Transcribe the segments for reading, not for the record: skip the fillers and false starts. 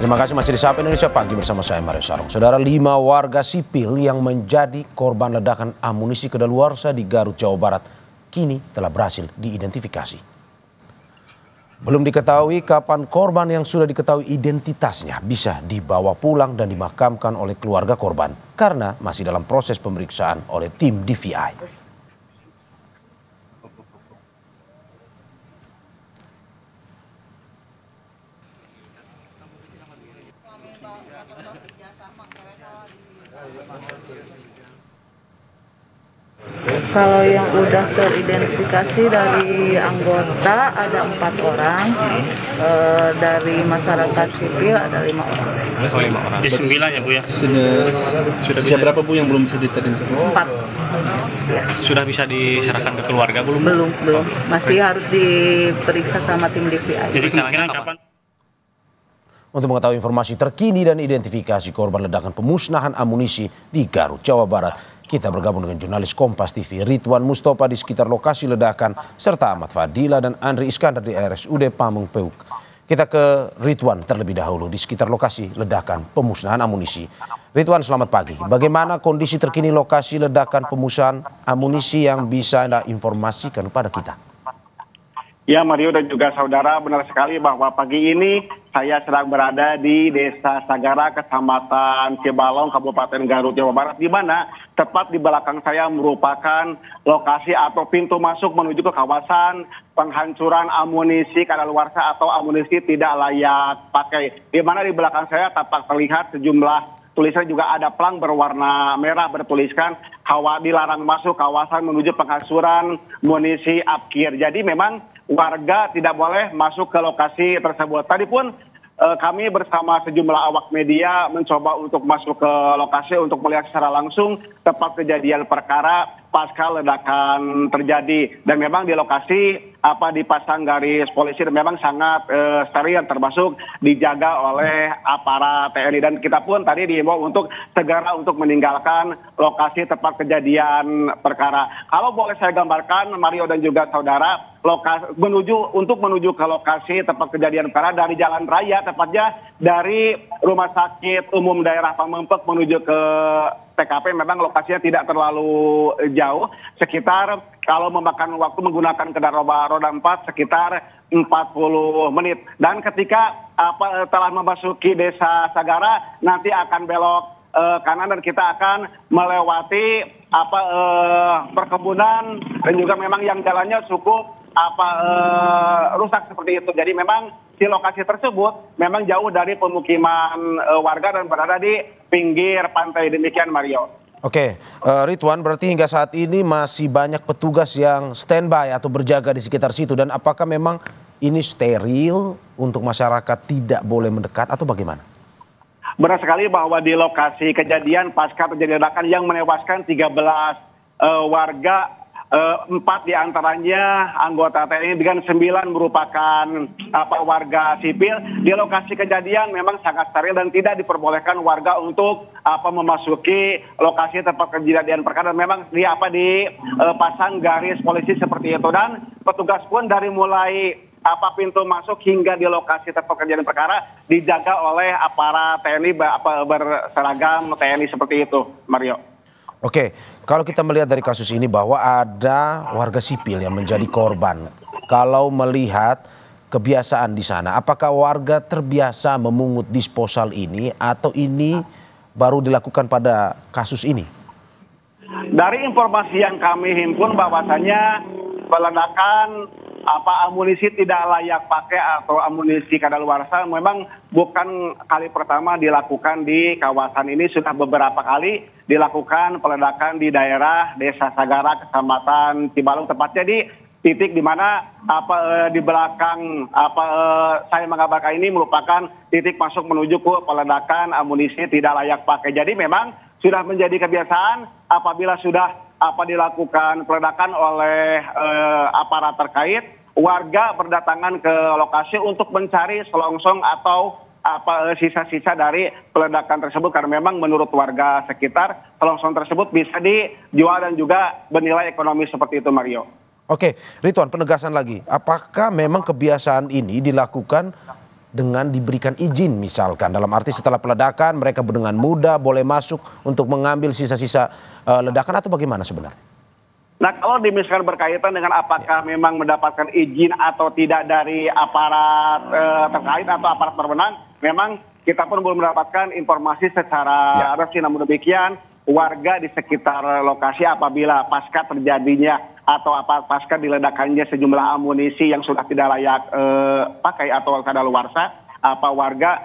Terima kasih masih di Sapa Indonesia Pagi bersama saya Mario Sarung. Saudara, 5 warga sipil yang menjadi korban ledakan amunisi kadaluarsa di Garut, Jawa Barat kini telah berhasil diidentifikasi. Belum diketahui kapan korban yang sudah diketahui identitasnya bisa dibawa pulang dan dimakamkan oleh keluarga korban karena masih dalam proses pemeriksaan oleh tim DVI. Kalau yang udah teridentifikasi dari anggota ada 4 orang, dari masyarakat sipil ada 5 orang. Oh, 5 orang. Di 9 ya Bu ya? Sudah bisa berapa Bu yang belum bisa diteridentifikasi? 4. Ya. Sudah bisa diserahkan ke keluarga belum? Belum. Masih harus diperiksa sama tim DVI. Jadi kira-kira kapan? Untuk mengetahui informasi terkini dan identifikasi korban ledakan pemusnahan amunisi di Garut, Jawa Barat, kita bergabung dengan jurnalis Kompas TV Ridwan Mustopa di sekitar lokasi ledakan, serta Ahmad Fadila dan Andri Iskandar di RSUD Pamung Peuk. Kita ke Ridwan terlebih dahulu di sekitar lokasi ledakan pemusnahan amunisi. Ridwan, selamat pagi. Bagaimana kondisi terkini lokasi ledakan pemusnahan amunisi yang bisa Anda informasikan kepada kita? Ya, Mario dan juga saudara, benar sekali bahwa pagi ini saya sedang berada di Desa Sagara, Kecamatan Cibalong, Kabupaten Garut, Jawa Barat, di mana tepat di belakang saya merupakan lokasi atau pintu masuk menuju ke kawasan penghancuran amunisi kadaluarsa atau amunisi tidak layak pakai. Di mana di belakang saya tampak terlihat sejumlah tulisan, juga ada pelang berwarna merah bertuliskan dilarang masuk kawasan menuju penghancuran amunisi APKIR. Jadi memang warga tidak boleh masuk ke lokasi tersebut. Tadi pun kami bersama sejumlah awak media mencoba untuk masuk ke lokasi untuk melihat secara langsung tempat kejadian perkara pasca ledakan terjadi. Dan memang di lokasi dipasang garis polisi dan memang sangat steril, termasuk dijaga oleh aparat TNI. Dan kita pun tadi diimbau untuk segera untuk meninggalkan lokasi tempat kejadian perkara. Kalau boleh saya gambarkan, Mario dan juga saudara, menuju ke lokasi tempat kejadian perkara dari jalan raya, tepatnya dari Rumah Sakit Umum Daerah Pamengpeuk menuju ke TKP, memang lokasinya tidak terlalu jauh, sekitar kalau memakan waktu menggunakan kendaraan roda 4 sekitar 40 menit. Dan ketika telah memasuki Desa Sagara, nanti akan belok kanan dan kita akan melewati perkebunan dan juga memang yang jalannya cukup rusak seperti itu. Jadi memang di lokasi tersebut memang jauh dari pemukiman warga dan berada di pinggir pantai. Demikian, Mario. Oke, Ridwan, berarti hingga saat ini masih banyak petugas yang standby atau berjaga di sekitar situ, dan apakah memang ini steril untuk masyarakat tidak boleh mendekat atau bagaimana? Benar sekali bahwa di lokasi kejadian pasca terjadi ledakan yang menewaskan 13 warga, 4 diantaranya anggota TNI dengan 9 merupakan warga sipil. Di lokasi kejadian memang sangat steril dan tidak diperbolehkan warga untuk memasuki lokasi tempat kejadian perkara. Memang dipasang garis polisi seperti itu, dan petugas pun dari mulai pintu masuk hingga di lokasi tempat kejadian perkara dijaga oleh aparat TNI berseragam TNI seperti itu, Mario. Oke, kalau kita melihat dari kasus ini bahwa ada warga sipil yang menjadi korban. Kalau melihat kebiasaan di sana, apakah warga terbiasa memungut disposal ini atau ini baru dilakukan pada kasus ini? Dari informasi yang kami himpun bahwasanya peledakan amunisi tidak layak pakai atau amunisi kadaluarsa memang bukan kali pertama dilakukan di kawasan ini. Sudah beberapa kali dilakukan peledakan di daerah Desa Sagara, Kecamatan Cibalong, tepatnya di titik di mana di belakang saya mengabarkan ini merupakan titik masuk menuju ke peledakan amunisi tidak layak pakai. Jadi memang sudah menjadi kebiasaan apabila sudah dilakukan peledakan oleh aparat terkait, warga berdatangan ke lokasi untuk mencari selongsong atau sisa-sisa dari peledakan tersebut, karena memang menurut warga sekitar selongsong tersebut bisa dijual dan juga bernilai ekonomi seperti itu, Mario. Oke, Ridwan, penegasan lagi, apakah memang kebiasaan ini dilakukan dengan diberikan izin misalkan. Dalam arti setelah peledakan mereka dengan mudah boleh masuk untuk mengambil sisa-sisa ledakan atau bagaimana sebenarnya? Nah, kalau misalkan berkaitan dengan apakah memang mendapatkan izin atau tidak dari aparat terkait atau aparat berwenang, memang kita pun belum mendapatkan informasi secara resmi. Namun demikian, warga di sekitar lokasi apabila pasca terjadinya atau pasca diledakannya sejumlah amunisi yang sudah tidak layak pakai atau kadaluarsa, warga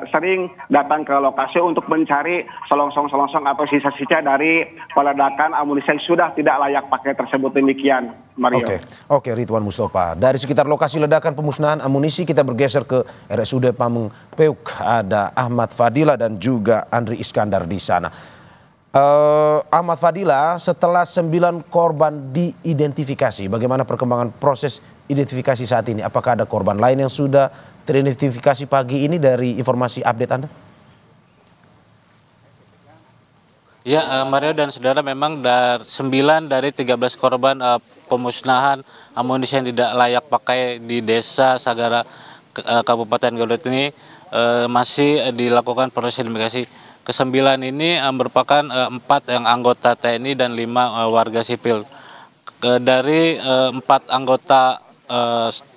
sering datang ke lokasi untuk mencari selongsong-selongsong atau sisa-sisa dari peledakan amunisi yang sudah tidak layak pakai tersebut. Demikian, Mario. Oke, Ridwan Mustopa. Dari sekitar lokasi ledakan pemusnahan amunisi kita bergeser ke RSUD Pameng Peuk. Ada Ahmad Fadila dan juga Andri Iskandar di sana. Ahmad Fadila, setelah 9 korban diidentifikasi, bagaimana perkembangan proses identifikasi saat ini? Apakah ada korban lain yang sudah teridentifikasi pagi ini dari informasi update Anda? Ya, Mario dan saudara, memang 9 dari 13 korban pemusnahan amunisi yang tidak layak pakai di Desa Sagara, Kabupaten Garut ini masih dilakukan proses identifikasi. Ke-9 ini merupakan 4 yang anggota TNI dan 5 warga sipil. Dari 4 anggota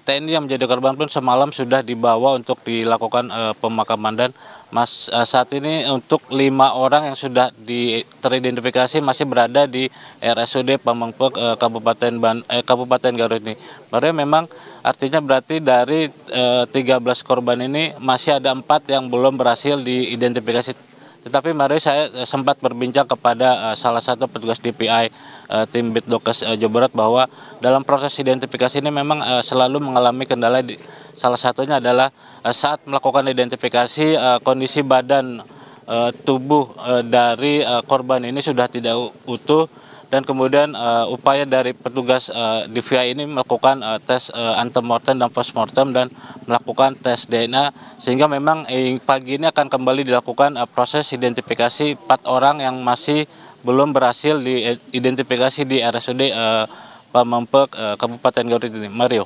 TNI yang menjadi korban pun semalam sudah dibawa untuk dilakukan pemakaman, dan saat ini untuk 5 orang yang sudah teridentifikasi masih berada di RSUD Pameng Peuk Kabupaten Garut ini. Baru memang artinya berarti dari 13 korban ini masih ada 4 yang belum berhasil diidentifikasi. Tetapi mari saya sempat berbincang kepada salah satu petugas DPI tim Bitdokes Jawa Barat bahwa dalam proses identifikasi ini memang selalu mengalami kendala. Salah satunya adalah saat melakukan identifikasi kondisi badan tubuh dari korban ini sudah tidak utuh, dan kemudian upaya dari petugas DPI ini melakukan tes antemortem dan postmortem dan melakukan tes DNA, sehingga memang pagi ini akan kembali dilakukan proses identifikasi 4 orang yang masih belum berhasil diidentifikasi di RSUD Pameng Peuk Kabupaten Garut ini. Mario.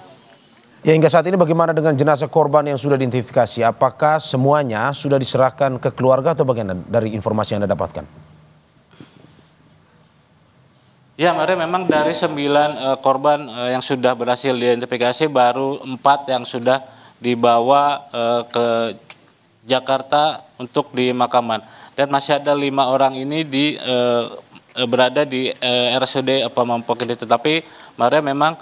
Ya, hingga saat ini bagaimana dengan jenazah korban yang sudah diidentifikasi? Apakah semuanya sudah diserahkan ke keluarga atau bagaimana dari informasi yang Anda dapatkan? Ya, Mario, memang dari 9 korban yang sudah berhasil diidentifikasi, baru 4 yang sudah dibawa ke Jakarta untuk dimakaman. Dan masih ada 5 orang ini berada di RSUD Pameng Peuk ini. Tetapi Mario, memang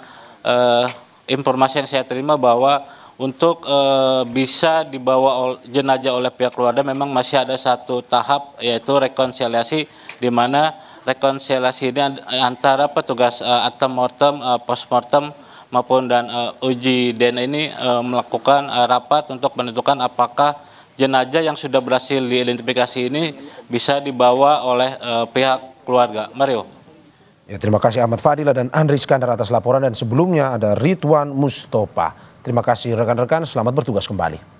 informasi yang saya terima bahwa untuk bisa dibawa jenazah oleh pihak keluarga memang masih ada satu tahap, yaitu rekonsiliasi, di mana rekonsiliasi ini antara petugas antemortem, postmortem maupun dan uji DNA ini melakukan rapat untuk menentukan apakah jenazah yang sudah berhasil diidentifikasi ini bisa dibawa oleh pihak keluarga. Mario. Ya, terima kasih Ahmad Fadila dan Andri Iskandar atas laporan, dan sebelumnya ada Ridwan Mustopa. Terima kasih rekan-rekan, selamat bertugas kembali.